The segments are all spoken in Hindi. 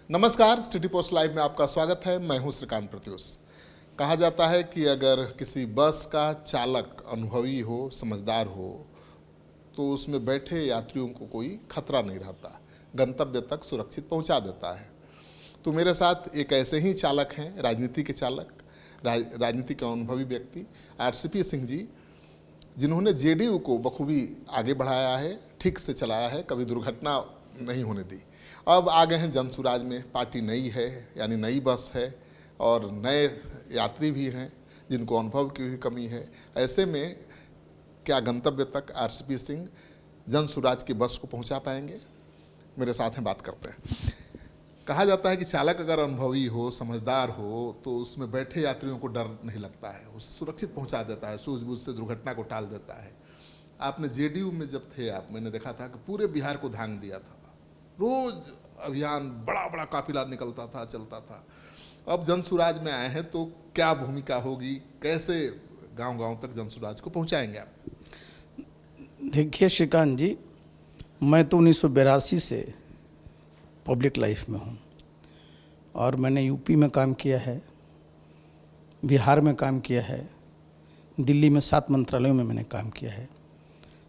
नमस्कार, सिटी पोस्ट लाइव में आपका स्वागत है। मैं हूं श्रीकांत प्रत्युष। कहा जाता है कि अगर किसी बस का चालक अनुभवी हो, समझदार हो, तो उसमें बैठे यात्रियों को कोई खतरा नहीं रहता, गंतव्य तक सुरक्षित पहुंचा देता है। तो मेरे साथ एक ऐसे ही चालक हैं, राजनीति के चालक, राजनीति के अनुभवी व्यक्ति आरसीपी सिंह जी, जिन्होंने जेडीयू को बखूबी आगे बढ़ाया है, ठीक से चलाया है, कभी दुर्घटना नहीं होने दी। अब आ गए हैं जनसुराज में। पार्टी नई है, यानी नई बस है, और नए यात्री भी हैं जिनको अनुभव की भी कमी है। ऐसे में क्या गंतव्य तक आरसीपी सिंह जनसुराज की बस को पहुंचा पाएंगे? मेरे साथ हैं, बात करते हैं। कहा जाता है कि चालक अगर अनुभवी हो, समझदार हो, तो उसमें बैठे यात्रियों को डर नहीं लगता है, वो सुरक्षित पहुंचा देता है, सूझबूझ से दुर्घटना को टाल देता है। आपने जेडीयू में जब थे आप, मैंने देखा था कि पूरे बिहार को धांग दिया था, रोज अभियान, बड़ा बड़ा काफिला निकलता था, चलता था। अब जनसुराज में आए हैं तो क्या भूमिका होगी, कैसे गांव गांव तक जनसुराज को पहुंचाएंगे आप? देखिए श्रीकांत जी, मैं तो 1982 से पब्लिक लाइफ में हूँ और मैंने यूपी में काम किया है, बिहार में काम किया है, दिल्ली में 7 मंत्रालयों में मैंने काम किया है।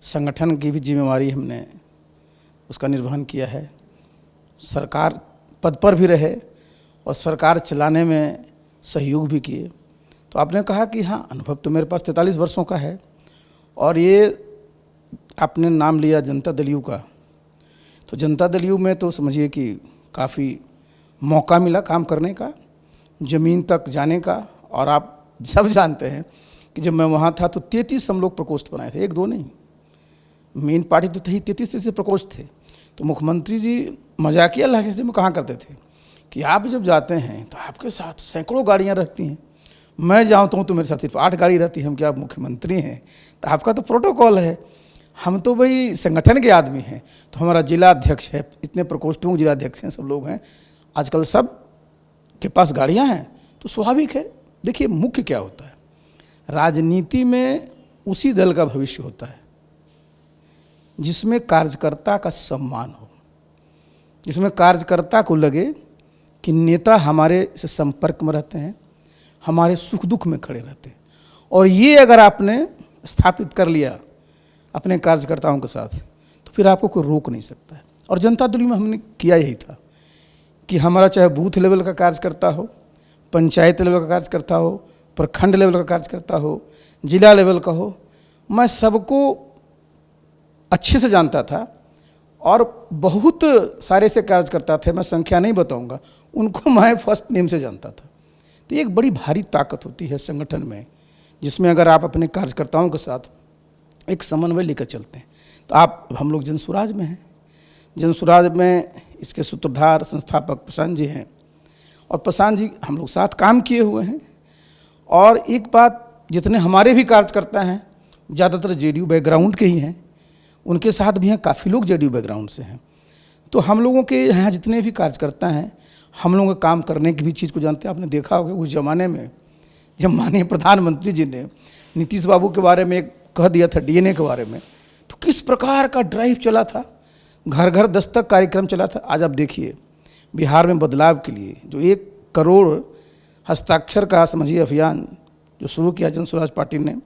संगठन की भी जिम्मेवारी हमने उसका निर्वहन किया है, सरकार पद पर भी रहे और सरकार चलाने में सहयोग भी किए। तो आपने कहा कि हाँ, अनुभव तो मेरे पास 43 वर्षों का है। और ये आपने नाम लिया जनता दल यू का, तो जनता दल यू में तो समझिए कि काफ़ी मौका मिला काम करने का, ज़मीन तक जाने का। और आप सब जानते हैं कि जब मैं वहाँ था तो 33 हम लोग प्रकोष्ठ बनाए थे, 1-2 नहीं। मेन पार्टी तो थी, 33 प्रकोष्ठ थे। तो मुख्यमंत्री जी मजाकिया लहजे में कहा करते थे कि आप जब जाते हैं तो आपके साथ सैकड़ों गाड़ियाँ रहती हैं, मैं जाऊँ तो मेरे साथ सिर्फ 8 गाड़ी रहती है। हम क्या, आप मुख्यमंत्री हैं तो आपका तो प्रोटोकॉल है, हम तो भाई संगठन के आदमी हैं। तो हमारा जिला अध्यक्ष है, इतने प्रकोष्ठों के जिला अध्यक्ष हैं, सब लोग हैं, आजकल सब के पास गाड़ियाँ हैं, तो स्वाभाविक है। देखिए, मुख्य क्या होता है, राजनीति में उसी दल का भविष्य होता है जिसमें कार्यकर्ता का सम्मान हो, जिसमें कार्यकर्ता को लगे कि नेता हमारे से संपर्क में रहते हैं, हमारे सुख दुख में खड़े रहते हैं। और ये अगर आपने स्थापित कर लिया अपने कार्यकर्ताओं के साथ, तो फिर आपको कोई रोक नहीं सकता है। और जनता दल में हमने किया यही था कि हमारा चाहे बूथ लेवल का कार्यकर्ता हो, पंचायत लेवल का कार्यकर्ता हो, प्रखंड लेवल का कार्यकर्ता हो, जिला लेवल का हो, मैं सबको अच्छे से जानता था। और बहुत सारे से कार्यकर्ता थे, मैं संख्या नहीं बताऊंगा, उनको मैं फर्स्ट नेम से जानता था। तो ये एक बड़ी भारी ताकत होती है संगठन में, जिसमें अगर आप अपने कार्यकर्ताओं के साथ एक समन्वय लेकर चलते हैं। तो आप, हम लोग जनसुराज में हैं, जनसुराज में इसके सूत्रधार संस्थापक प्रशांत जी हैं, और प्रशांत जी हम लोग साथ काम किए हुए हैं। और एक बात, जितने हमारे भी कार्यकर्ता हैं ज़्यादातर जेडीयू बैकग्राउंड के ही हैं, उनके साथ भी हैं काफ़ी लोग जेडीयू बैकग्राउंड से हैं। तो हम लोगों के यहाँ जितने भी कार्यकर्ता हैं, हम लोगों के काम करने की भी चीज़ को जानते हैं। आपने देखा होगा उस ज़माने में जब माननीय प्रधानमंत्री जी ने नीतीश बाबू के बारे में एक कह दिया था, डीएनए के बारे में, तो किस प्रकार का ड्राइव चला था, घर घर दस्तक कार्यक्रम चला था। आज आप देखिए, बिहार में बदलाव के लिए जो 1 करोड़ हस्ताक्षर का समझिए अभियान जो शुरू किया जनसुराज पार्टी ने,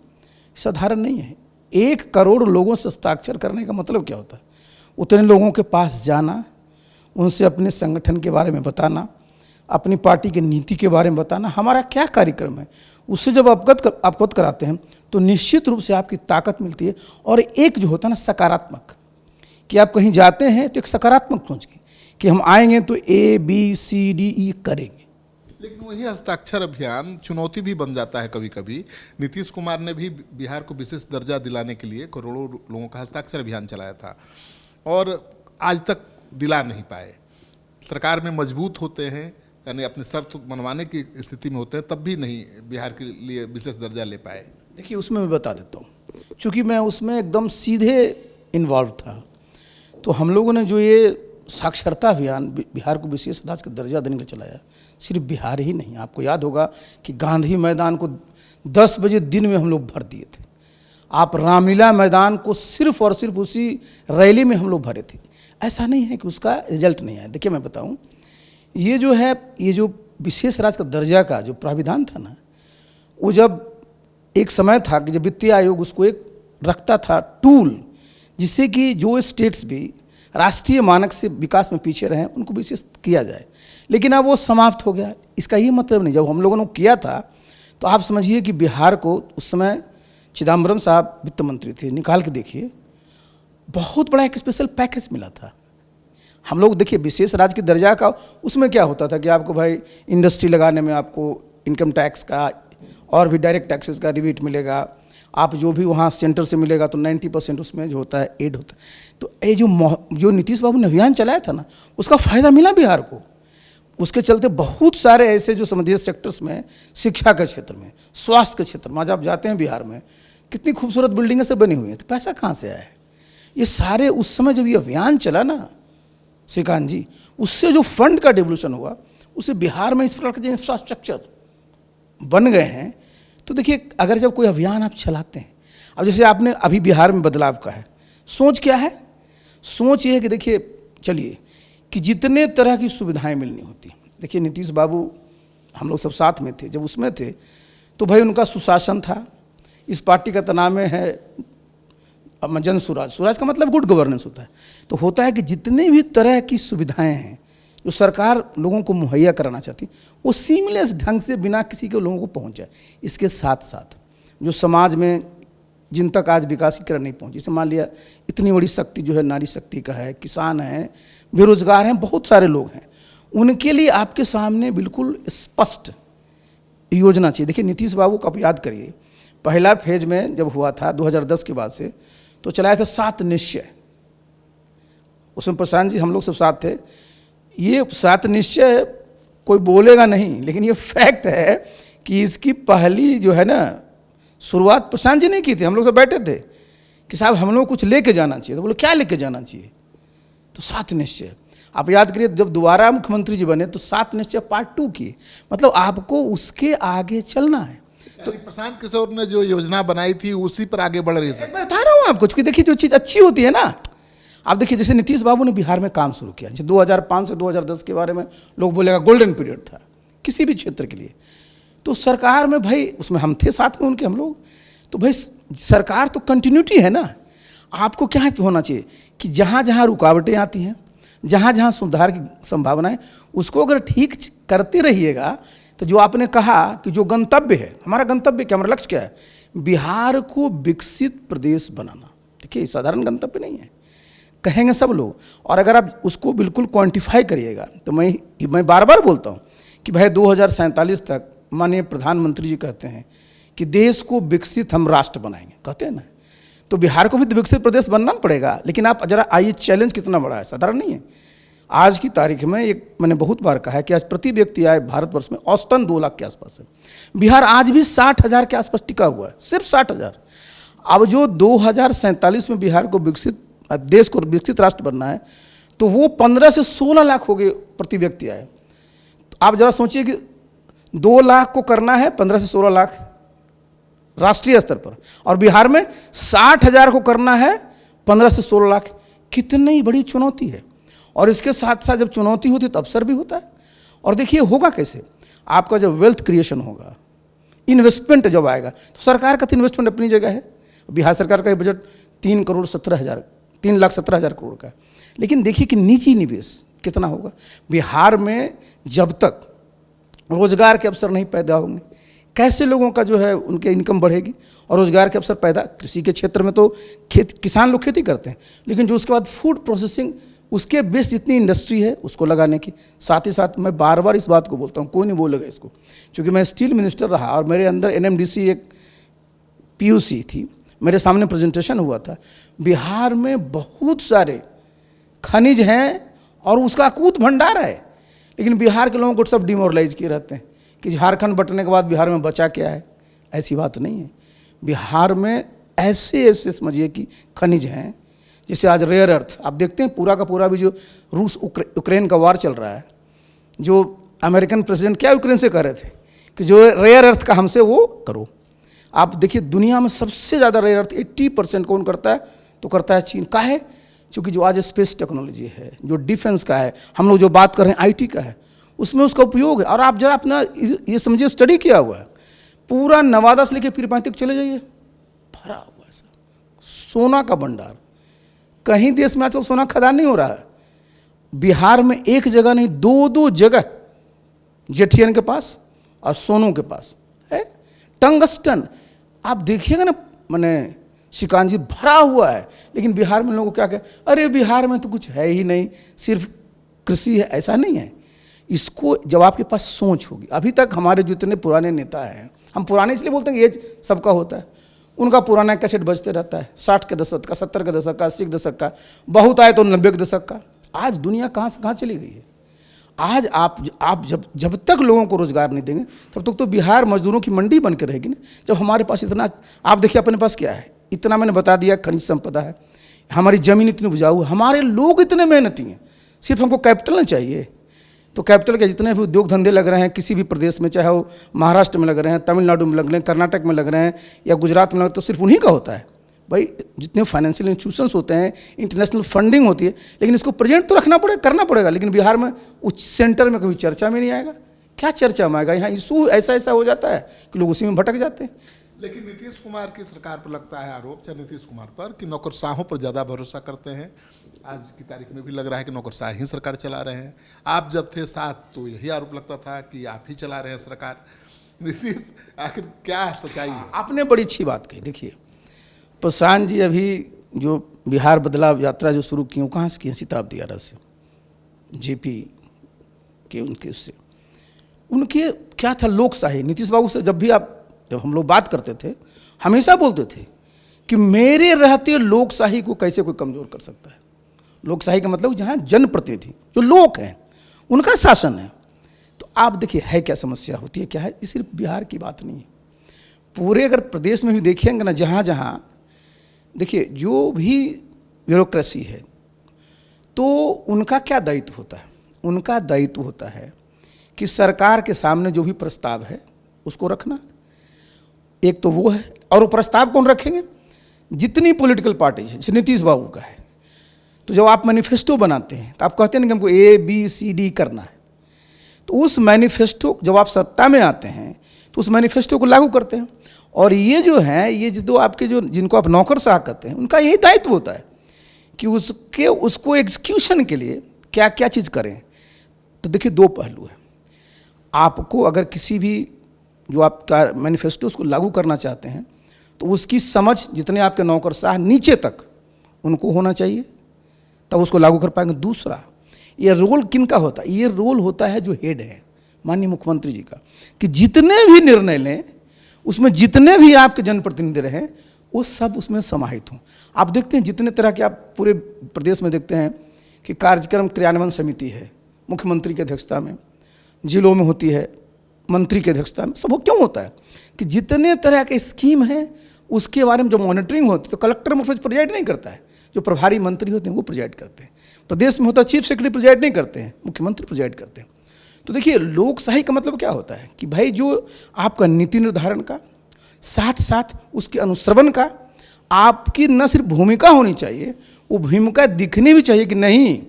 साधारण नहीं है। 1 करोड़ लोगों से हस्ताक्षर करने का मतलब क्या होता है? उतने लोगों के पास जाना, उनसे अपने संगठन के बारे में बताना, अपनी पार्टी की नीति के बारे में बताना, हमारा क्या कार्यक्रम है, उससे जब अवगत कराते हैं तो निश्चित रूप से आपकी ताकत मिलती है। और एक जो होता है ना सकारात्मक, कि आप कहीं जाते हैं तो एक सकारात्मक सोच के कि हम आएंगे तो ABCDE करेंगे। लेकिन वही हस्ताक्षर अभियान चुनौती भी बन जाता है कभी कभी। नीतीश कुमार ने भी बिहार को विशेष दर्जा दिलाने के लिए करोड़ों लोगों का हस्ताक्षर अभियान चलाया था, और आज तक दिला नहीं पाए। सरकार में मजबूत होते हैं, यानी अपने शर्त मनवाने की स्थिति में होते हैं, तब भी नहीं बिहार के लिए विशेष दर्जा ले पाए। देखिए, उसमें मैं बता देता हूँ, क्योंकि मैं उसमें एकदम सीधे इन्वॉल्व था। तो हम लोगों ने जो ये साक्षरता अभियान बिहार को विशेष राज्य का दर्जा देने के लिए चलाया, सिर्फ बिहार ही नहीं, आपको याद होगा कि गांधी मैदान को 10 बजे दिन में हम लोग भर दिए थे। आप रामलीला मैदान को सिर्फ और सिर्फ उसी रैली में हम लोग भरे थे। ऐसा नहीं है कि उसका रिजल्ट नहीं आया। देखिए मैं बताऊं, ये जो है, ये जो विशेष राज्य का दर्जा का जो प्राविधान था ना, वो जब एक समय था कि जब वित्तीय आयोग उसको एक रखता था टूल, जिससे कि जो स्टेट्स भी राष्ट्रीय मानक से विकास में पीछे रहे उनको विशेष किया जाए, लेकिन अब वो समाप्त हो गया। इसका ये मतलब नहीं, जब हम लोगों ने किया था तो आप समझिए कि बिहार को उस समय चिदम्बरम साहब वित्त मंत्री थे, निकाल के देखिए, बहुत बड़ा एक स्पेशल पैकेज मिला था। हम लोग देखिए विशेष राज्य के दर्जा का, उसमें क्या होता था कि आपको भाई इंडस्ट्री लगाने में आपको इनकम टैक्स का और भी डायरेक्ट टैक्सेस का रिबेट मिलेगा, आप जो भी वहाँ सेंटर से मिलेगा तो 90% उसमें जो होता है एड होता है। तो ये जो नीतीश बाबू ने अभियान चलाया था ना, उसका फ़ायदा मिला बिहार को। उसके चलते बहुत सारे ऐसे जो समझिए सेक्टर्स में, शिक्षा के क्षेत्र में, स्वास्थ्य के क्षेत्र में, आज आप जाते हैं बिहार में कितनी खूबसूरत बिल्डिंगें सब बनी हुई हैं, तो पैसा कहाँ से आया है? ये सारे उस समय जब ये अभियान चला ना श्रीकांत जी, उससे जो फंड का डिवोल्यूशन हुआ, उससे बिहार में इस प्रकार के जो इंफ्रास्ट्रक्चर बन गए हैं। तो देखिए अगर जब कोई अभियान आप चलाते हैं, अब जैसे आपने अभी बिहार में बदलाव का है, सोच क्या है? सोच ये है कि देखिए चलिए कि जितने तरह की सुविधाएं मिलनी होती, देखिए नीतीश बाबू हम लोग सब साथ में थे, जब उसमें थे तो भाई उनका सुशासन था। इस पार्टी का नाम है जन सुराज, सुराज का मतलब गुड गवर्नेंस होता है। तो होता है कि जितने भी तरह की सुविधाएं हैं जो सरकार लोगों को मुहैया कराना चाहती, वो सीमलेस ढंग से बिना किसी के लोगों को पहुंच जाए। इसके साथ साथ जो समाज में जिन तक आज विकास की किरण नहीं पहुंची, जैसे मान लिया इतनी बड़ी शक्ति जो है नारी शक्ति का है, किसान हैं, बेरोजगार हैं, बहुत सारे लोग हैं, उनके लिए आपके सामने बिल्कुल स्पष्ट योजना चाहिए। देखिए नीतीश बाबू को आप याद करिए, पहला फेज में जब हुआ था 2010 के बाद से, तो चलाया था 7 निश्चय। उसमें प्रशांत जी हम लोग सब साथ थे। ये 7 निश्चय कोई बोलेगा नहीं, लेकिन ये फैक्ट है कि इसकी पहली जो है ना शुरुआत प्रशांत जी ने की थी। हम लोग सब बैठे थे कि साहब हम लोग कुछ लेके जाना चाहिए, तो बोले क्या लेके जाना चाहिए? तो 7 निश्चय। आप याद करिए जब दोबारा मुख्यमंत्री जी बने तो 7 निश्चय पार्ट 2 किए, मतलब आपको उसके आगे चलना है। तो प्रशांत किशोर ने जो योजना बनाई थी उसी पर आगे बढ़ रही है। मैं बता रहा हूँ आपको, क्योंकि देखिए जो चीज़ अच्छी होती है ना, आप देखिए जैसे नीतीश बाबू ने बिहार में काम शुरू किया, जैसे 2005 से 2010 के बारे में लोग बोलेगा गोल्डन पीरियड था किसी भी क्षेत्र के लिए। तो सरकार में भाई उसमें हम थे साथ में उनके, हम लोग तो भाई सरकार तो कंटिन्यूटी है ना। आपको क्या होना चाहिए कि जहाँ जहाँ रुकावटें आती हैं, जहाँ जहाँ सुधार की संभावना है, उसको अगर ठीक करते रहिएगा तो जो आपने कहा कि जो गंतव्य है, हमारा गंतव्य क्या, हमारा लक्ष्य क्या है? बिहार को विकसित प्रदेश बनाना। देखिए साधारण गंतव्य नहीं है, कहेंगे सब लोग, और अगर आप उसको बिल्कुल क्वांटिफाई करिएगा तो मैं बार बार बोलता हूँ कि भाई 2047 तक माननीय प्रधानमंत्री जी कहते हैं कि देश को विकसित हम राष्ट्र बनाएंगे, कहते हैं ना, तो बिहार को भी तो विकसित प्रदेश बनना पड़ेगा। लेकिन आप जरा आइए, चैलेंज कितना बड़ा है, साधारण नहीं है। आज की तारीख में एक मैंने बहुत बार कहा है कि आज प्रति व्यक्ति आय भारतवर्ष में औसतन 2 लाख के आसपास है। बिहार आज भी 60,000 के आसपास टिका हुआ है, सिर्फ 60,000। अब जो 2047 में बिहार को विकसित देश को विकसित राष्ट्र बनना है, तो वो 15 से 16 लाख हो गए प्रति व्यक्ति आए। तो आप जरा सोचिए कि 2 लाख को करना है 15 से 16 लाख राष्ट्रीय स्तर पर, और बिहार में 60,000 को करना है 15 से 16 लाख। कितनी बड़ी चुनौती है। और इसके साथ साथ जब चुनौती होती है तो अवसर भी होता है। और देखिए होगा कैसे, आपका जब वेल्थ क्रिएशन होगा, इन्वेस्टमेंट जब आएगा, तो सरकार का तो इन्वेस्टमेंट अपनी जगह है। बिहार सरकार का बजट 3,17,000 करोड़ का है। लेकिन देखिए कि निजी निवेश कितना होगा। बिहार में जब तक रोजगार के अवसर नहीं पैदा होंगे, कैसे लोगों का जो है उनके इनकम बढ़ेगी? और रोजगार के अवसर पैदा, कृषि के क्षेत्र में तो किसान लोग खेती करते हैं, लेकिन जो उसके बाद फूड प्रोसेसिंग, उसके बेस जितनी इंडस्ट्री है उसको लगाने की। साथ ही साथ मैं बार बार इस बात को बोलता हूँ, कोई नहीं बोलेगा इसको, क्योंकि मैं स्टील मिनिस्टर रहा और मेरे अंदर NMDC एक PUC थी, मेरे सामने प्रेजेंटेशन हुआ था। बिहार में बहुत सारे खनिज हैं और उसका अकूत भंडार है, लेकिन बिहार के लोगों को सब डिमोरलाइज किए रहते हैं कि झारखंड बंटने के बाद बिहार में बचा क्या है। ऐसी बात नहीं है। बिहार में ऐसे समझिए कि खनिज हैं, जैसे आज रेयर अर्थ आप देखते हैं, पूरा का पूरा भी जो रूस यूक्रेन का वार चल रहा है, जो अमेरिकन प्रेसिडेंट क्या यूक्रेन से कह रहे थे कि जो रेयर अर्थ का हमसे वो करो। आप देखिए दुनिया में सबसे ज़्यादा रेयर अर्थ 80% कौन करता है? तो करता है चीन। का है? क्योंकि जो आज स्पेस टेक्नोलॉजी है, जो डिफेंस का है, हम लोग जो बात कर रहे हैं IT का है, उसमें उसका उपयोग है। और आप जरा अपना ये समझिए, स्टडी किया हुआ है, पूरा नवादा से लेकर पीरपांच तक चले जाइए, भरा हुआ है सब सोना का भंडार। कहीं देश में आजकल सोना खदान नहीं हो रहा है। बिहार में एक जगह नहीं, दो दो जगह जेठियन के पास और सोनू के पास है टंगस्टन। आप देखिएगा ना, मैंने श्रीकांत जी, भरा हुआ है। लेकिन बिहार में लोगों को क्या कहें, अरे बिहार में तो कुछ है ही नहीं, सिर्फ कृषि है। ऐसा नहीं है। इसको जब आपके पास सोच होगी, अभी तक हमारे जितने पुराने नेता हैं, हम पुराने इसलिए बोलते हैं कि एज सबका होता है, उनका पुराना कैसेट बजते रहता है, 60 के दशक का, 70 के दशक का, 80 के दशक का, बहुत आए तो 90 के दशक का। आज दुनिया कहाँ से कहाँ चली गई है। आज आप जब तक लोगों को रोजगार नहीं देंगे, तब तक तो बिहार मजदूरों की मंडी बन के रहेगी ना। जब हमारे पास इतना, आप देखिए अपने पास क्या है, इतना मैंने बता दिया, खनिज संपदा है, हमारी जमीन इतनी उपजाऊ है, हमारे लोग इतने मेहनती हैं, सिर्फ हमको कैपिटल ना चाहिए। तो कैपिटल के जितने भी उद्योग धंधे लग रहे हैं किसी भी प्रदेश में, चाहे वो महाराष्ट्र में लग रहे हैं, तमिलनाडु में लग रहे हैं, कर्नाटक में लग रहे हैं या गुजरात में लग रहे हैं, तो सिर्फ उन्हीं का होता है। भाई जितने फाइनेंशियल इंस्टीट्यूशंस होते हैं, इंटरनेशनल फंडिंग होती है, लेकिन इसको प्रेजेंट तो रखना पड़ेगा, करना पड़ेगा। लेकिन बिहार में उस सेंटर में कभी चर्चा में नहीं आएगा। क्या चर्चा में आएगा? यहाँ इशू ऐसा हो जाता है कि लोग उसी में भटक जाते हैं। लेकिन नीतीश कुमार की सरकार पर लगता है आरोप, चाहे नीतीश कुमार पर, कि नौकरशाहों पर ज़्यादा भरोसा करते हैं। आज की तारीख में भी लग रहा है कि नौकरशाह ही सरकार चला रहे हैं। आप जब थे साथ तो यही आरोप लगता था कि आप ही चला रहे हैं सरकार। नीतीश, आखिर क्या सच्चाई है? आपने बड़ी अच्छी बात कही। देखिए प्रशांत जी अभी जो बिहार बदलाव यात्रा जो शुरू की, वो कहाँ से की? शताब्दी आरा से, जेपी के उनके उससे, उनके क्या था, लोकशाही। नीतीश बाबू से जब हम लोग बात करते थे, हमेशा बोलते थे कि मेरे रहते लोकशाही को कैसे कोई कमज़ोर कर सकता है। लोकशाही का मतलब जहाँ जनप्रतिनिधि जो लोग हैं उनका शासन है। तो आप देखिए है क्या समस्या होती है, क्या है। ये सिर्फ बिहार की बात नहीं है, पूरे अगर प्रदेश में भी देखेंगे ना, जहाँ जहाँ देखिए जो भी ब्यूरोक्रेसी है, तो उनका क्या दायित्व होता है? उनका दायित्व होता है कि सरकार के सामने जो भी प्रस्ताव है उसको रखना। एक तो वो है, और वो प्रस्ताव कौन रखेंगे? जितनी पॉलिटिकल पार्टी है, जैसे नीतीश बाबू का है, तो जब आप मैनिफेस्टो बनाते हैं तो आप कहते हैं ना कि हमको ABCD करना है। तो उस मैनिफेस्टो, जब आप सत्ता में आते हैं तो उस मैनिफेस्टो को लागू करते हैं। और ये जो है, ये जो आपके जो जिनको आप नौकरशाह कहते हैं, उनका यही दायित्व होता है कि उसको एग्जीक्यूशन के लिए क्या क्या चीज़ करें। तो देखिए दो पहलू है। आपको अगर किसी भी जो आपका मैनिफेस्टो उसको लागू करना चाहते हैं, तो उसकी समझ जितने आपके नौकरशाह नीचे तक उनको होना चाहिए, तब उसको लागू कर पाएंगे। दूसरा, ये रोल किन का होता है? ये रोल होता है जो हेड है, माननीय मुख्यमंत्री जी का, कि जितने भी निर्णय लें उसमें जितने भी आपके जनप्रतिनिधि रहें वो सब उसमें समाहित हों। आप देखते हैं जितने तरह के आप पूरे प्रदेश में देखते हैं कि कार्यक्रम क्रियान्वयन समिति है, मुख्यमंत्री की अध्यक्षता में, जिलों में होती है मंत्री की अध्यक्षता में। सब वो क्यों होता है कि जितने तरह के स्कीम हैं उसके बारे में जो मॉनिटरिंग होती है, तो कलेक्टर मुख्य प्रोजाइड नहीं करता है, जो प्रभारी मंत्री होते हैं वो प्रोजाइड करते हैं। प्रदेश में होता है चीफ सेक्रेटरी प्रोजाइड नहीं करते हैं, मुख्यमंत्री प्रोजाइड करते हैं। तो देखिए लोकशाही का मतलब क्या होता है कि भाई जो आपका नीति निर्धारण का, साथ साथ उसके अनुश्रवण का आपकी न सिर्फ भूमिका होनी चाहिए, वो भूमिका दिखनी भी चाहिए कि नहीं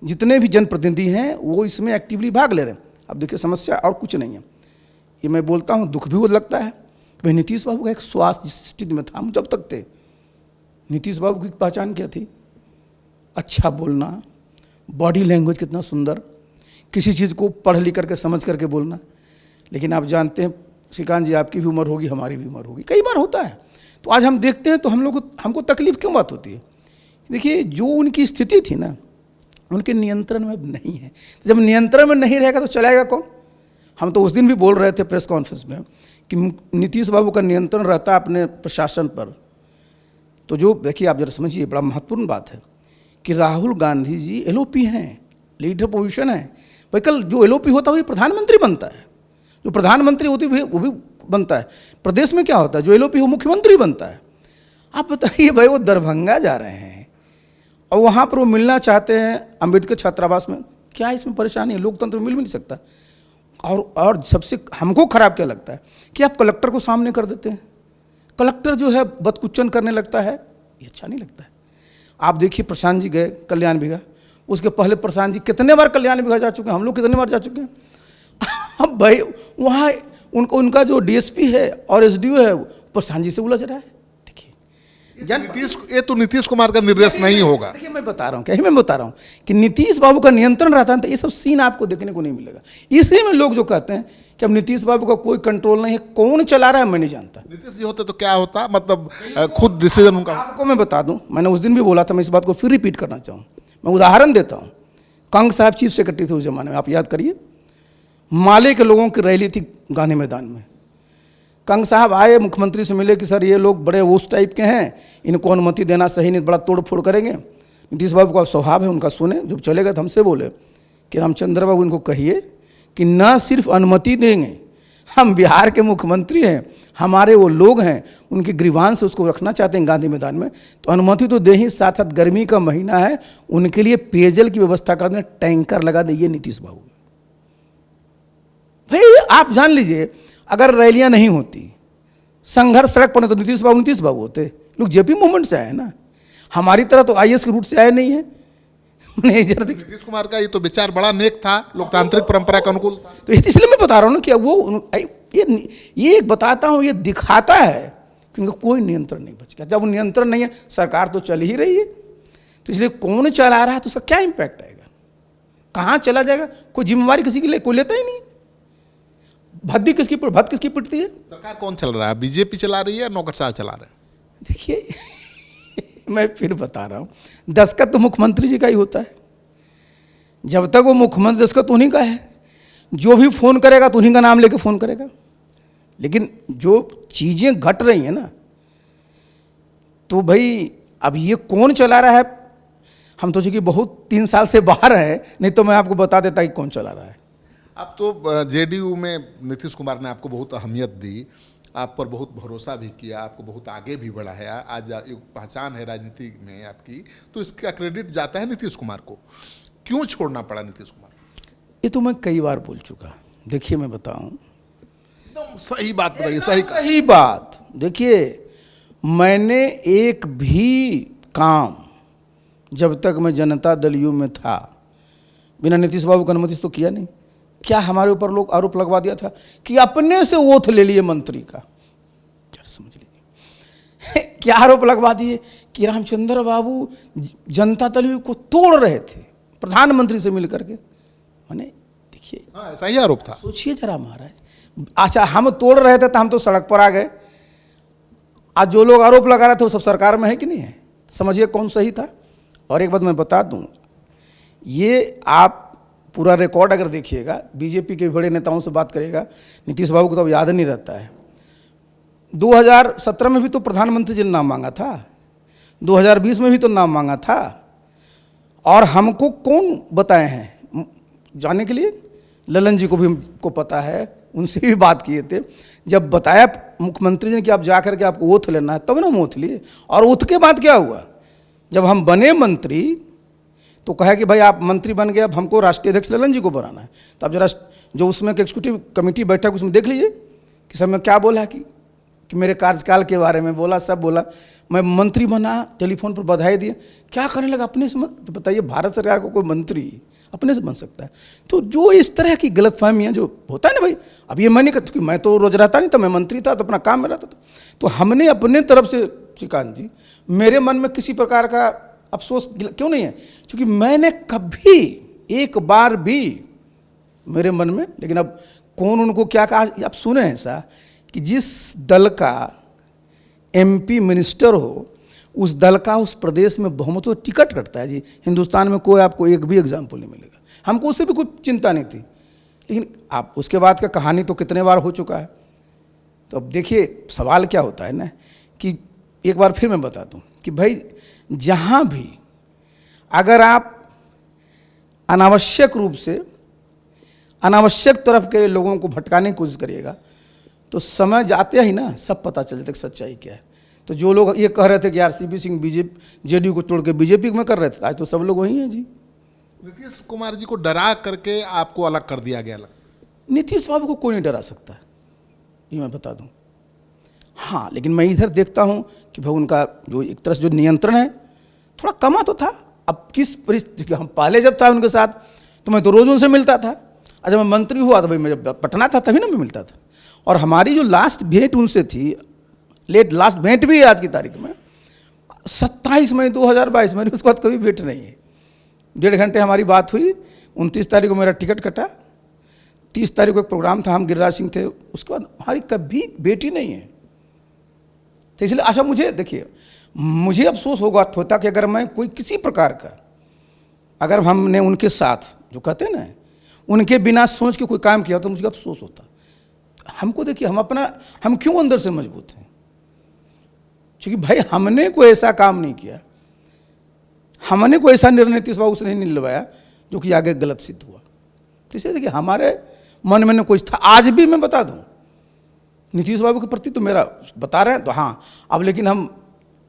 जितने भी जनप्रतिनिधि हैं वो इसमें एक्टिवली भाग ले रहे हैं। अब देखिए समस्या और कुछ नहीं है, ये मैं बोलता हूँ दुख भी वो लगता है। भाई नीतीश बाबू का एक स्वास्थ्य जिस स्थिति में था, हम जब तक थे, नीतीश बाबू की पहचान क्या थी? अच्छा बोलना, बॉडी लैंग्वेज कितना सुंदर, किसी चीज़ को पढ़ लिख करके समझ करके बोलना। लेकिन आप जानते हैं श्रीकांत जी, आपकी भी उम्र होगी, हमारी भी उम्र होगी, कई बार होता है। तो आज हम देखते हैं तो हमको तकलीफ क्यों बात होती है? देखिए जो उनकी स्थिति थी ना, उनके नियंत्रण में नहीं है। जब नियंत्रण में नहीं रहेगा तो चलाएगा कौन? हम तो उस दिन भी बोल रहे थे प्रेस कॉन्फ्रेंस में कि नीतीश बाबू का नियंत्रण रहता है अपने प्रशासन पर। तो जो देखिए आप जरा समझिए, बड़ा महत्वपूर्ण बात है कि राहुल गांधी जी LOP हैं, लीडर पोजीशन है। भाई कल जो LOP होता है वही प्रधानमंत्री बनता है, जो प्रधानमंत्री होती है वो भी बनता है। प्रदेश में क्या होता है? जो LOP हो मुख्यमंत्री बनता है। आप बताइए भाई, वो दरभंगा जा रहे हैं और वहाँ पर वो मिलना चाहते हैं अंबेडकर छात्रावास में, क्या इसमें परेशानी है? लोकतंत्र में मिल भी नहीं सकता। और सबसे हमको खराब क्या लगता है कि आप कलेक्टर को सामने कर देते हैं, कलेक्टर जो है बदकुच्चन करने लगता है, ये अच्छा नहीं लगता है। आप देखिए प्रशांत जी गए कल्याण विभाग, उसके पहले प्रशांत जी कितने बार कल्याण विभाग जा चुके हैं, हम लोग कितने बार जा चुके हैं। अब भाई वहाँ उनका जो डीएसपी है और एसडीओ है वो प्रशांत जी से उलझ रहा है। ये तो नीतीश कुमार का निर्देश नहीं होगा। देखिए मैं बता रहा हूँ, क्या ही मैं बता रहा हूँ कि नीतीश बाबू का नियंत्रण रहता है तो ये सब सीन आपको देखने को नहीं मिलेगा। इसी में लोग जो कहते हैं कि अब नीतीश बाबू का कोई कंट्रोल नहीं है, कौन चला रहा है मैं नहीं जानता। नीतीश जी होते तो क्या होता, मतलब खुद डिसीजन उनका। आपको मैं बता दूं, मैंने उस दिन भी बोला था, मैं इस बात को फिर रिपीट करना चाहूँ। मैं उदाहरण देता हूँ, कंग साहब चीफ सेक्रेटरी थे उस जमाने में, आप याद करिए। माले के लोगों की रैली थी गांधी मैदान में। कंग साहब आए, मुख्यमंत्री से मिले कि सर ये लोग बड़े उस टाइप के हैं, इनको अनुमति देना सही नहीं, बड़ा तोड़ फोड़ करेंगे। नीतीश बाबू का स्वभाव है उनका, सुने। जब चले गए तो हमसे बोले कि रामचंद्र बाबू इनको कहिए कि न सिर्फ अनुमति देंगे, हम बिहार के मुख्यमंत्री हैं, हमारे वो लोग हैं, उनके ग्रीवांश से उसको रखना चाहते हैं गांधी मैदान में, तो अनुमति तो दे ही, साथ साथ गर्मी का महीना है, उनके लिए पेयजल की व्यवस्था कर दें, टैंकर लगा दें। ये नीतीश बाबू भाई आप जान लीजिए, अगर रैलियां नहीं होती, संघर्ष सड़क पर, तो नीतीश बाबू होते। लोग जेपी मूवमेंट से आए ना, हमारी तरह तो आईएएस के रूट से आए नहीं है। नीतीश कुमार का ये तो विचार बड़ा नेक था, लोकतांत्रिक परंपरा के अनुकूल था। तो इसलिए मैं बता रहा हूँ ना कि वो ये बताता हूँ, ये दिखाता है कि उनका कोई नियंत्रण नहीं बच गया। जब वो नियंत्रण नहीं है, सरकार तो चल ही रही है, तो इसलिए कौन चला रहा है तो उसका क्या इम्पैक्ट आएगा, कहाँ चला जाएगा, कोई जिम्मेवारी किसी के लिए कोई लेता ही नहीं। भद्दी किसकी पिटती है? सरकार कौन चल रहा है? बीजेपी चला रही है, नौकरशाह चला रहे हैं? देखिए मैं फिर बता रहा हूँ, दस्तखत तो मुख्यमंत्री जी का ही होता है। जब तक वो मुख्यमंत्री, दस्तखत उन्हीं का है, जो भी फ़ोन करेगा तो उन्हीं का नाम लेके फ़ोन करेगा। लेकिन जो चीज़ें घट रही हैं ना, तो भाई अब ये कौन चला रहा है, हम तो चूँकि बहुत 3 साल से बाहर है, नहीं तो मैं आपको बता देता कि कौन चला रहा है। अब तो जेडीयू में नीतीश कुमार ने आपको बहुत अहमियत दी, आप पर बहुत भरोसा भी किया, आपको बहुत आगे भी बढ़ाया, आज एक पहचान है राजनीति में आपकी, तो इसका क्रेडिट जाता है नीतीश कुमार को। क्यों छोड़ना पड़ा नीतीश कुमार? ये तो मैं कई बार बोल चुका। देखिए मैं बताऊं, एकदम सही बात बताइए। सही बात। देखिए मैंने एक भी काम जब तक मैं जनता दल यू में था बिना नीतीश बाबू की अनुमति से तो किया नहीं। क्या हमारे ऊपर लोग आरोप लगवा दिया था कि अपने से ओथ ले लिए मंत्री का, क्या समझ लीजिए क्या आरोप लगवा दिए कि रामचंद्र बाबू जनता दल यू को तोड़ रहे थे प्रधानमंत्री से मिलकर के। मैंने देखिए ऐसा ही आरोप था। सोचिए जरा महाराज, अच्छा हम तोड़ रहे थे तो हम तो सड़क पर आ गए, आज जो लोग आरोप लगा रहे थे वो सब सरकार में है कि नहीं है? समझिए कौन सही था। और एक बात मैं बता दूं, ये आप पूरा रिकॉर्ड अगर देखिएगा, बीजेपी के बड़े नेताओं से बात करेगा, नीतीश बाबू को तो अब याद नहीं रहता है। 2017 में भी तो प्रधानमंत्री जी ने नाम मांगा था, 2020 में भी तो नाम मांगा था, और हमको कौन बताए हैं जाने के लिए? ललन जी को भी हमको पता है, उनसे भी बात किए थे। जब बताया मुख्यमंत्री जी ने कि आप जा कर के आपको ओथ लेना है, तब ना हम ओथ लिए। और ओथ के बाद क्या हुआ, जब हम बने मंत्री तो कहा कि भाई आप मंत्री बन गए, अब हमको राष्ट्रीय अध्यक्ष ललन जी को बनाना है। तो आप जरा जो उसमें एक एग्जीक्यूटिव कमेटी बैठक उसमें देख लीजिए कि सब में क्या बोला है कि मेरे कार्यकाल के बारे में बोला, सब बोला। मैं मंत्री बना, टेलीफोन पर बधाई दिए, क्या करने लगा अपने से? तो बताइए, भारत सरकार को कोई मंत्री अपने से बन सकता है? तो जो इस तरह की गलतफहमियाँ जो होता है ना भाई, अब ये मैं नहीं कहता कि मैं तो रोज रहता नहीं था, मैं मंत्री था तो अपना काम में रहता था। तो हमने अपने तरफ से, श्रीकांत जी, मेरे मन में किसी प्रकार का अफसोस क्यों नहीं है, क्योंकि मैंने कभी एक बार भी मेरे मन में, लेकिन अब कौन उनको क्या कहा, आप सुने ऐसा कि जिस दल का एमपी मिनिस्टर हो, उस दल का उस प्रदेश में बहुमत तो टिकट कटता है जी। हिंदुस्तान में कोई आपको एक भी एग्जाम्पल नहीं मिलेगा। हमको उससे भी कोई चिंता नहीं थी, लेकिन आप उसके बाद का कहानी तो कितने बार हो चुका है। तो अब देखिए सवाल क्या होता है ना, कि एक बार फिर मैं बता दूं कि भाई जहाँ भी अगर आप अनावश्यक रूप से अनावश्यक तरफ के लोगों को भटकाने की कोशिश करिएगा, तो समय जाते ही ना सब पता चल जाता है कि सच्चाई क्या है। तो जो लोग ये कह रहे थे कि आरसीपी सिंह बीजेपी जेडीयू को छोड़ के बीजेपी में कर रहे थे, आज तो सब लोग वही हैं जी। नीतीश कुमार जी को डरा करके आपको अलग कर दिया गया। नीतीश बाबू को कोई नहीं डरा सकता, ये मैं बता दूं। हाँ, लेकिन मैं इधर देखता हूँ कि भाई उनका जो एक तरह से जो नियंत्रण है थोड़ा कमा तो था। अब किस परिस्थिति, हम पहले जब था उनके साथ तो मैं तो रोज़ उनसे मिलता था, और जब मैं मंत्री हुआ तो भाई मैं जब पटना था तभी ना मैं मिलता था। और हमारी जो लास्ट भेंट उनसे थी, लास्ट भेंट भी है आज की तारीख में 27 मई 2022 में, उसके बाद कभी भेंट नहीं है। 1.5 घंटे हमारी बात हुई। 29 तारीख को मेरा टिकट कटा, 30 तारीख को एक प्रोग्राम था, हम गिरिराज सिंह थे, उसके बाद हमारी कभी भेंट ही नहीं है। तो इसलिए अच्छा, मुझे देखिए, मुझे अफसोस होता कि अगर मैं कोई किसी प्रकार का, अगर हमने उनके साथ जो कहते हैं ना, उनके बिना सोच के कोई काम किया तो मुझे अफसोस होता। हमको देखिए, हम क्यों अंदर से मजबूत हैं? क्योंकि भाई हमने कोई ऐसा काम नहीं किया, हमने कोई ऐसा निर्णय नीतीश बाबू से नहीं निलवाया जो कि आगे गलत सिद्ध हुआ। तो इसलिए देखिए, हमारे मन में न कुछ था। आज भी मैं बता दूं, नीतीश बाबू के प्रति तो मेरा बता रहे हैं तो हाँ, अब लेकिन हम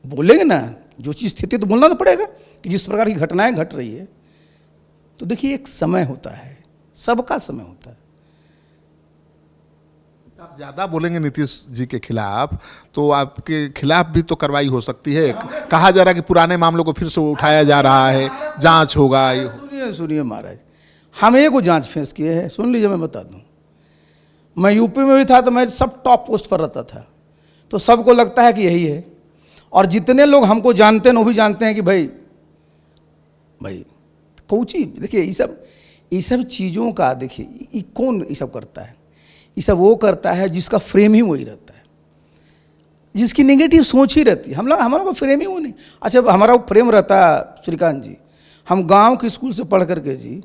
बोलेंगे ना, जो चीज़ स्थिति तो बोलना तो पड़ेगा कि जिस प्रकार की घटनाएं घट रही है। तो देखिए, एक समय होता है, सबका समय होता है। आप ज़्यादा बोलेंगे नीतीश जी के खिलाफ तो आपके खिलाफ भी तो कार्रवाई हो सकती है। कहा जा रहा है कि पुराने मामलों को फिर से उठाया जा रहा है, जांच होगा। सुनिए महाराज, हम एक जांच फेस किए हैं, सुन लीजिए, मैं बता दूं। मैं यूपी में भी था तो मैं सब टॉप पोस्ट पर रहता था, तो सबको लगता है कि यही है। और जितने लोग हमको जानते हैं वो भी जानते हैं कि भाई कोची। देखिए, ये सब चीज़ों का, देखिए, ये कौन ये सब करता है? ये सब वो करता है जिसका फ्रेम ही वही रहता है, जिसकी नेगेटिव सोच ही रहती है। हमारा फ्रेम ही वो नहीं। अच्छा, हमारा वो फ्रेम रहता है श्रीकांत जी, हम गांव के स्कूल से पढ़ करके जी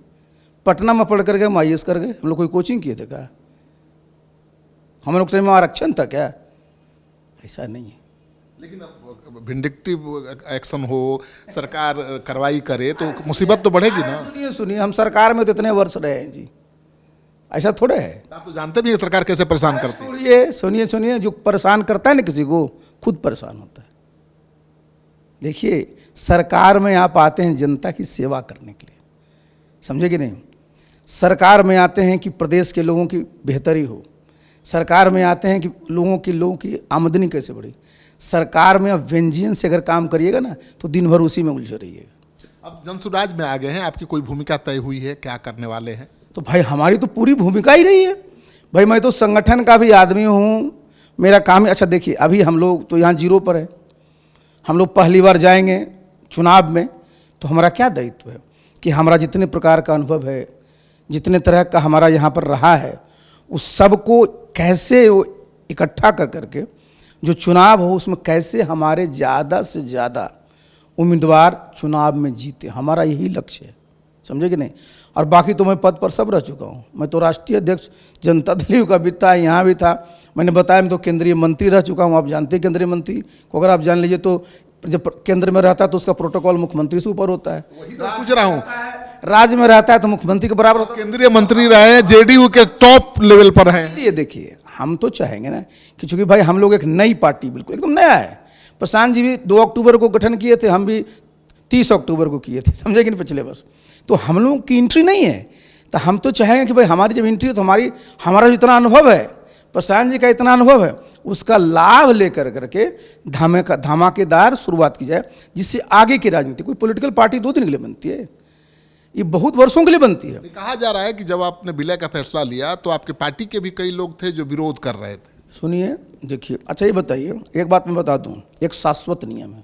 पटना में पढ़ करके हम IAS कर गए। हम लोग कोई कोचिंग किए थे क्या? हम लोग टाइम में आरक्षण था क्या? ऐसा नहीं है। लेकिन अब विंडिक्टिव एक्शन हो, सरकार कार्रवाई करे तो मुसीबत तो बढ़ेगी ना। सुनिए, हम सरकार में तो इतने वर्ष रहे हैं जी, ऐसा थोड़े है। आप तो जानते भी हैं सरकार कैसे परेशान करती है। सुनिए, जो परेशान करता है ना किसी को, खुद परेशान होता है। देखिए, सरकार में आप आते हैं जनता की सेवा करने के लिए, समझे कि नहीं? सरकार में आते हैं कि प्रदेश के लोगों की बेहतरी हो, सरकार में आते हैं कि लोगों की आमदनी कैसे बढ़े। सरकार में आप व्यंजन से अगर काम करिएगा ना तो दिन भर उसी में उलझे रहिएगा। अब जनसुराज में आ गए हैं, आपकी कोई भूमिका तय हुई है, क्या करने वाले हैं? तो भाई हमारी तो पूरी भूमिका ही रही है। भाई मैं तो संगठन का भी आदमी हूँ, मेरा काम ही। अच्छा देखिए, अभी हम लोग तो यहाँ 0 पर है, हम लोग पहली बार जाएंगे चुनाव में, तो हमारा क्या दायित्व है कि हमारा जितने प्रकार का अनुभव है, जितने तरह का हमारा यहाँ पर रहा है, उस सब को कैसे वो इकट्ठा कर करके जो चुनाव हो उसमें कैसे हमारे ज़्यादा से ज़्यादा उम्मीदवार चुनाव में जीते, हमारा यही लक्ष्य है, समझे कि नहीं? और बाकी तो मैं पद पर सब रह चुका हूँ। मैं तो राष्ट्रीय अध्यक्ष जनता दल यू का भी था, यहाँ भी था। मैंने बताया, मैं तो केंद्रीय मंत्री रह चुका हूँ। आप जानते हैं केंद्रीय मंत्री को, अगर आप जान लीजिए तो जब केंद्र में रहता है तो उसका प्रोटोकॉल मुख्यमंत्री से ऊपर होता है। वही तो पूछ रहा हूँ, राज्य में रहता है तो मुख्यमंत्री के बराबर होता है। केंद्रीय मंत्री रहे, JDU के टॉप लेवल पर हैं। ये देखिए, हम तो चाहेंगे ना कि चूंकि भाई हम लोग एक नई पार्टी, बिल्कुल एकदम नया है। प्रशांत जी भी 2 अक्टूबर को गठन किए थे, हम भी 30 अक्टूबर को किए थे, समझे कि नहीं, पिछले वर्ष। तो हम लोगों की एंट्री नहीं है, तो हम तो चाहेंगे कि भाई हमारी जब एंट्री हो तो हमारा जो इतना अनुभव है, प्रशांत जी का इतना अनुभव है, उसका लाभ लेकर करके धमाकेदार शुरुआत की जाए, जिससे आगे की राजनीति। कोई पॉलिटिकल पार्टी 2 दिन के लिए बनती है, ये बहुत वर्षों के लिए बनती है। कहा जा रहा है कि जब आपने विलय का फैसला लिया तो आपके पार्टी के भी कई लोग थे जो विरोध कर रहे थे। सुनिए, देखिए, अच्छा ये बताइए, एक बात मैं बता दूं, एक शाश्वत नियम है।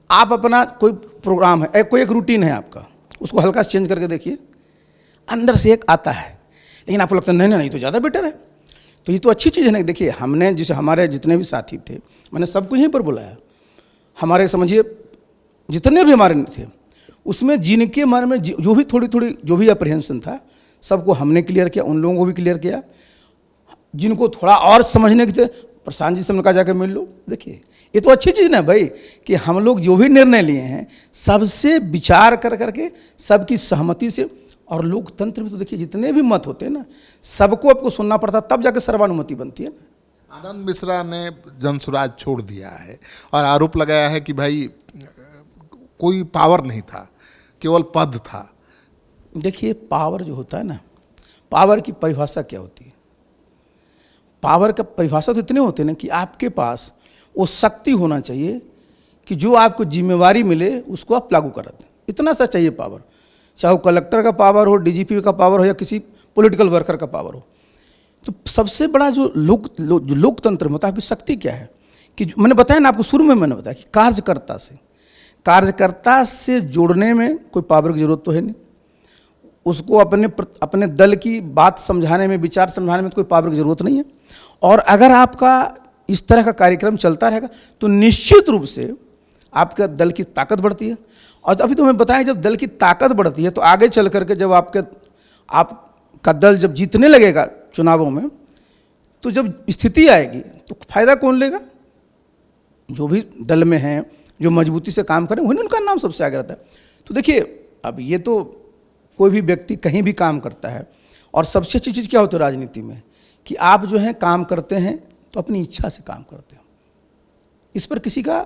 आप अपना कोई प्रोग्राम है, कोई एक रूटीन है आपका, उसको हल्का से चेंज करके देखिए, अंदर से एक आता है, लेकिन आपको लगता है नहीं तो ज़्यादा बेटर है। तो ये तो अच्छी चीज़ है ना। देखिए, हमने जैसे हमारे जितने भी साथी थे, मैंने सबको यहीं पर बुलाया। हमारे समझिए जितने भी हमारे थे, उसमें जिनके मन में जो भी थोड़ी जो भी अप्रहेंशन था, सबको हमने क्लियर किया, उन लोगों को भी क्लियर किया। जिनको थोड़ा और समझने के थे, प्रशांत जी से हमने कहा जाकर मिल लो। देखिए, ये तो अच्छी चीज़ ना भाई कि हम लोग जो भी निर्णय लिए हैं सबसे विचार कर करके, सबकी सहमति से। और लोकतंत्र में तो देखिए जितने भी मत होते हैं ना, सबको आपको सुनना पड़ता, तब जाकर सर्वानुमति बनती है ना। आनंद मिश्रा ने जनसुराज छोड़ दिया है और आरोप लगाया है कि भाई कोई पावर नहीं था, केवल पद था। देखिए, पावर जो होता है ना, पावर की परिभाषा क्या होती है? पावर का परिभाषा तो इतने होते हैं ना कि आपके पास वो शक्ति होना चाहिए कि जो आपको जिम्मेवारी मिले उसको आप लागू करा दें। इतना सा चाहिए पावर, चाहे वो कलेक्टर का पावर हो, डीजीपी का पावर हो, या किसी पॉलिटिकल वर्कर का पावर हो। तो सबसे बड़ा जो लोकतंत्र में होता है, आपकी शक्ति क्या है कि मैंने बताया ना आपको, शुरू में मैंने बताया कि कार्यकर्ता से जोड़ने में कोई पावर की जरूरत तो है नहीं, उसको अपने दल की बात समझाने में, विचार समझाने में तो कोई पावर की जरूरत नहीं है। और अगर आपका इस तरह का कार्यक्रम चलता रहेगा तो निश्चित रूप से आपका दल की ताकत बढ़ती है। और अभी तो मैं बताया, जब दल की ताकत बढ़ती है तो आगे चल करके जब आपका दल जब जीतने लगेगा चुनावों में, तो जब स्थिति आएगी तो फायदा कौन लेगा? जो भी दल में हैं, जो मजबूती से काम करें, वही उनका नाम सबसे आगे रहता है। तो देखिए, अब ये तो कोई भी व्यक्ति कहीं भी काम करता है, और सबसे अच्छी चीज़ क्या होती है राजनीति में कि आप जो है काम करते हैं तो अपनी इच्छा से काम करते हैं, इस पर किसी का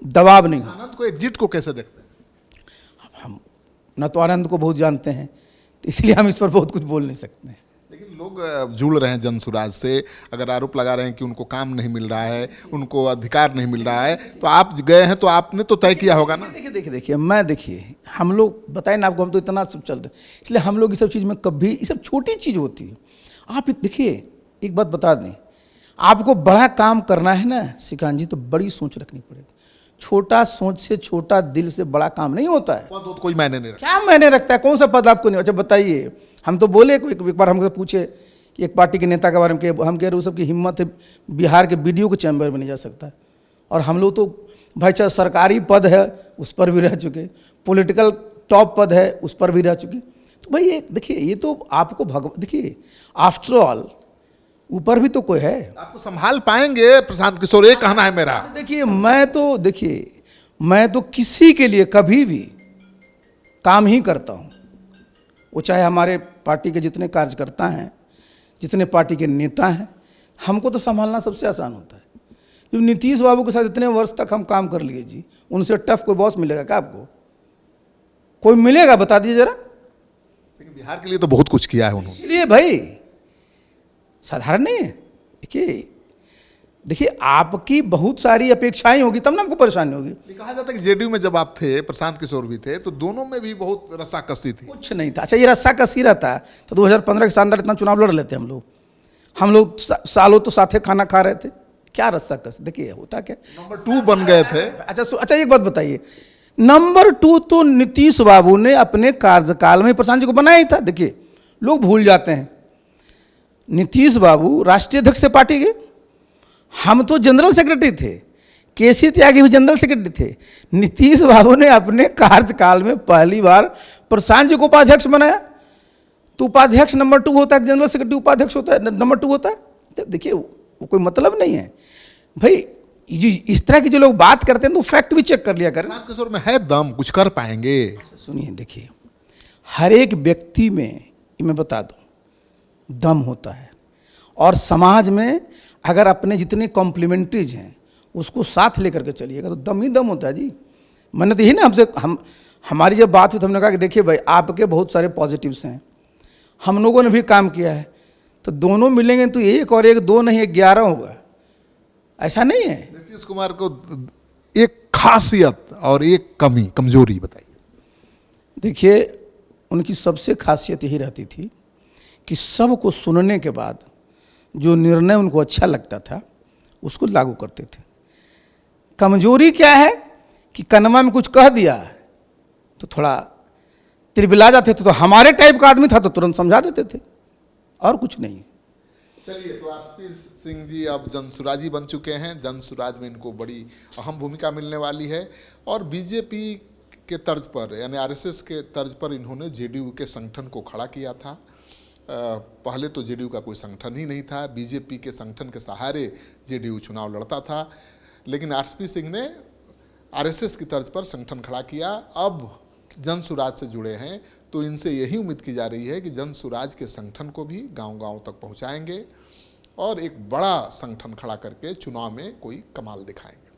दबाव नहीं हो। आनंद को, एग्जिट को कैसे देखते हैं? हम न तो आनंद को बहुत जानते हैं, तो इसलिए हम इस पर बहुत कुछ बोल नहीं सकते हैं। लेकिन लोग जुड़ रहे हैं जनसुराज से, अगर आरोप लगा रहे हैं कि उनको काम नहीं मिल रहा है, उनको अधिकार नहीं मिल रहा है, तो आप गए हैं तो आपने तो तय किया होगा ना। देखिए हम लोग बताए ना आपको, हम तो इतना सब चलते, इसलिए हम लोग इस सब चीज़ में कभी, ये सब छोटी चीज़ होती है। आप देखिए, एक बात बता दें, आपको बड़ा काम करना है ना श्रीकांत जी, तो बड़ी सोच रखनी पड़ेगी। छोटा सोच से, छोटा दिल से बड़ा काम नहीं होता है। पद तो कोई मायने नहीं रखता। क्या मायने रखता है? कौन सा पद आपको नहीं? अच्छा बताइए, हम तो बोले एक बार हमसे पूछे कि एक पार्टी के नेता के बारे में, हम कह रहे वो सबकी हिम्मत है, बिहार के बीडीओ के चैम्बर में नहीं जा सकता है। और हम लोग तो भाई चाहे सरकारी पद है उस पर भी रह चुके, पॉलिटिकल टॉप पद है उस पर भी रह चुके। तो भाई ये देखिए, ये तो आपको देखिए, आफ्टर ऑल ऊपर भी तो कोई है। आपको संभाल पाएंगे प्रशांत किशोर, ये कहना है मेरा। देखिए मैं तो किसी के लिए कभी भी काम ही करता हूँ, वो चाहे हमारे पार्टी के जितने कार्यकर्ता हैं, जितने पार्टी के नेता हैं, हमको तो संभालना सबसे आसान होता है। जो नीतीश बाबू के साथ इतने वर्ष तक हम काम कर लिए जी, उनसे टफ कोई बॉस मिलेगा क्या आपको? कोई मिलेगा? बता दीजिए जरा। लेकिन बिहार के लिए तो बहुत कुछ किया है उन्होंने। इसलिए भाई साधारण नहीं है। देखिए आपकी बहुत सारी अपेक्षाएं होगी तब ना हमको परेशानी होगी। कहा जाता है कि जेडीयू में जब आप थे, प्रशांत किशोर भी थे, तो दोनों में भी बहुत रस्साकसी थी। कुछ नहीं था। अच्छा, ये रस्साकसी रहता तो 2015 के शानदार इतना चुनाव लड़ लेते हम लोग सालों तो साथे खाना खा रहे थे। क्या रस्साकसी? देखिए होता क्या, नंबर 2 बन गए थे। अच्छा एक बात बताइए, नंबर 2 तो नीतीश बाबू ने अपने कार्यकाल में प्रशांत जी को बनाया ही था। देखिए लोग भूल जाते हैं, नीतीश बाबू राष्ट्रीय अध्यक्ष थे पार्टी के, हम तो जनरल सेक्रेटरी थे, केसी त्यागी भी जनरल सेक्रेटरी थे। नीतीश बाबू ने अपने कार्यकाल में पहली बार प्रशांत जी को उपाध्यक्ष बनाया। तो उपाध्यक्ष नंबर 2 होता है, जनरल सेक्रेटरी उपाध्यक्ष होता है, नंबर 2 होता है। तो देखिए वो कोई मतलब नहीं है भाई। इस तरह की जो लोग बात करते हैं तो फैक्ट भी चेक कर लिया करें। प्रशांत किशोर में है दम, कुछ कर पाएंगे। सुनिए, देखिए हर एक व्यक्ति में, मैं बता दूं, दम होता है। और समाज में अगर अपने जितने कॉम्प्लीमेंट्रीज हैं उसको साथ लेकर के चलिएगा तो दम ही दम होता है जी। मैंने तो यही ना हमारी जब बात हुई तो हमने कहा कि देखिए भाई आपके बहुत सारे पॉजिटिव्स हैं, हम लोगों ने भी काम किया है, तो दोनों मिलेंगे तो 1 और 1 2 नहीं 11 होगा। ऐसा नहीं है। नीतीश कुमार को एक खासियत और एक कमजोरी बताइए। देखिए उनकी सबसे खासियत यही रहती थी कि सबको सुनने के बाद जो निर्णय उनको अच्छा लगता था उसको लागू करते थे। कमजोरी क्या है कि कनमा में कुछ कह दिया तो थोड़ा त्रिबिला जाते थे, तो हमारे टाइप का आदमी था तो तुरंत समझा देते थे, और कुछ नहीं। चलिए, तो आरपी सिंह जी अब जनसुराजी बन चुके हैं। जनसुराज में इनको बड़ी अहम भूमिका मिलने वाली है, और बीजेपी के तर्ज पर यानी आरएसएस के तर्ज पर इन्होंने जेडीयू के संगठन को खड़ा किया था। पहले तो जेडीयू का कोई संगठन ही नहीं था, बीजेपी के संगठन के सहारे जेडीयू चुनाव लड़ता था, लेकिन आरपी सिंह ने आरएसएस की तर्ज पर संगठन खड़ा किया। अब जनसुराज से जुड़े हैं तो इनसे यही उम्मीद की जा रही है कि जनसुराज के संगठन को भी गांव-गांव तक पहुंचाएंगे और एक बड़ा संगठन खड़ा करके चुनाव में कोई कमाल दिखाएंगे।